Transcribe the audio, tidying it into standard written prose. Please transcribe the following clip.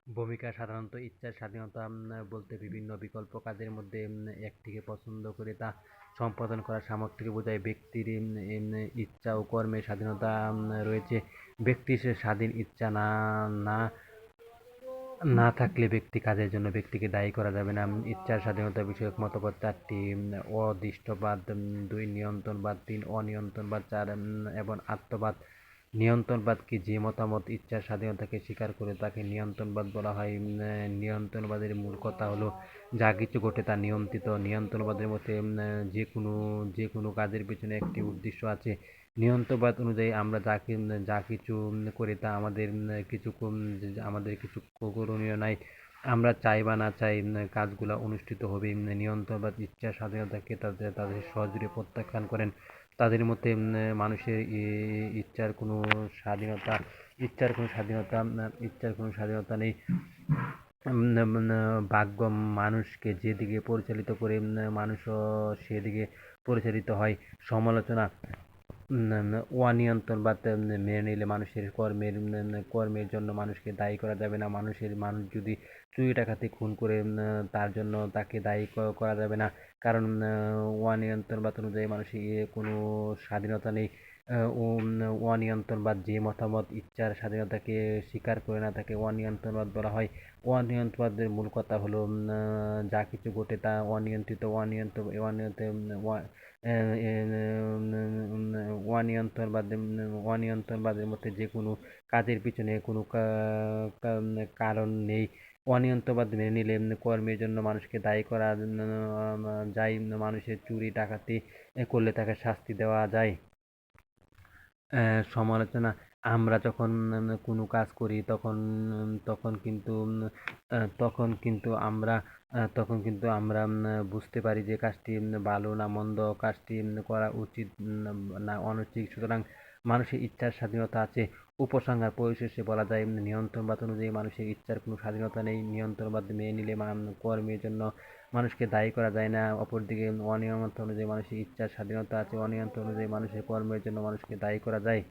ভূমিকা সাধারণত ইচ্ছার স্বাধীনতা বলতে বিভিন্ন বিকল্প কাজের মধ্যে একটিকে পছন্দ করে তা সম্পাদন করার সামর্থ্যকে বোঝায়। ব্যক্তির ইচ্ছা ও কর্মের স্বাধীনতা রয়েছে। ব্যক্তির সে স্বাধীন ইচ্ছা না না থাকলে ব্যক্তি কাজের জন্য ব্যক্তিকে দায়ী করা যাবে না। ইচ্ছার স্বাধীনতা বিষয়ক মতবাদ ৪টি: অদৃষ্টবাদ, ২ নিয়ন্ত্রণবাদ, ৩ অনিয়ন্ত্রণবাদ, ৪ এবং আত্মবাদ। নিয়ন্ত্রণবাদ কি? যে মতামত ইচ্ছার স্বাধীনতাকে স্বীকার করে তাকে নিয়ন্ত্রণবাদ বলা হয়। নিয়ন্ত্রণবাদের মূল কথা হলো যা কিছু ঘটে তা নিয়ন্ত্রিত। নিয়ন্ত্রণবাদের মতে যে কোনো কাজের পেছনে একটি উদ্দেশ্য আছে। নিয়ন্ত্রণবাদ অনুযায়ী আমরা যা কিছু করি তা আমাদের কিছু করণীয় নাই। আমরা চাই বা না চাই কাজগুলো অনুষ্ঠিত হবে। নিয়ন্ত্রণবাদ ইচ্ছার স্বাধীনতাকে তাদের সজোরে প্রত্যাখ্যান করেন। তাদের মতে মানুষের ইচ্ছার কোনো স্বাধীনতা ইচ্ছার কোনো স্বাধীনতা ইচ্ছার কোনো স্বাধীনতা নেই। ভাগ্য মানুষকে যেদিকে পরিচালিত করে মানুষও সেদিকে পরিচালিত হয়। সমালোচনা: অনিয়ন্ত্রণবাদ মেনে নিলে মানুষের কর্মের জন্য মানুষকে দায়ী করা যাবে না। মানুষ যদি চুরি ডাকাতি খুন করে তার জন্য তাকে দায়ী করা যাবে না, কারণ অনিয়ন্ত্রণবাদ অনুযায়ী মানুষের কোনো স্বাধীনতা নেই। অনিয়ন্ত্রণবাদ যে মতামত ইচ্ছার স্বাধীনতাকে স্বীকার করে না তাকে অনিয়ন্ত্রণবাদ বলা হয়। অনিয়ন্ত্রণবাদের মূল কথা হলো যা কিছু ঘটে তা অনিয়ন্ত্রিত। অনিয়ন্ত্রণবাদের মধ্যে যে কোনো কাজের পিছনে কোনো কারণ নেই। অনিয়ন্ত্রণবাদ মেনে নিলে কর্মের জন্য মানুষকে দায়ী করা যায়। মানুষের চুরি ডাকাতি করলে তাকে শাস্তি দেওয়া যায়। সমালোচনা: আমরা যখন কোনো কাজ করি তখন কিন্তু তখন কিন্তু আমরা বুঝতে পারি যে কাজটি ভালো না মন্দ, কাজটি করা উচিত না অনুচিত। সুতরাং মানুষের ইচ্ছার স্বাধীনতা আছে। উপসংহার: পরিশেষে বলা যায় নিয়ন্ত্রণবাদ অনুযায়ী মানুষের ইচ্ছার কোনো স্বাধীনতা নেই। নিয়ন্ত্রণবাদ মেনে নিলে কর্মের জন্য মানুষকে দায়ী করা যায় না। অপরদিকে অনিয়ন্ত্রণ অনুযায়ী মানুষের ইচ্ছার স্বাধীনতা আছে। অনিয়ন্ত্রণ অনুযায়ী মানুষের কর্মের জন্য মানুষকে দায়ী করা যায়।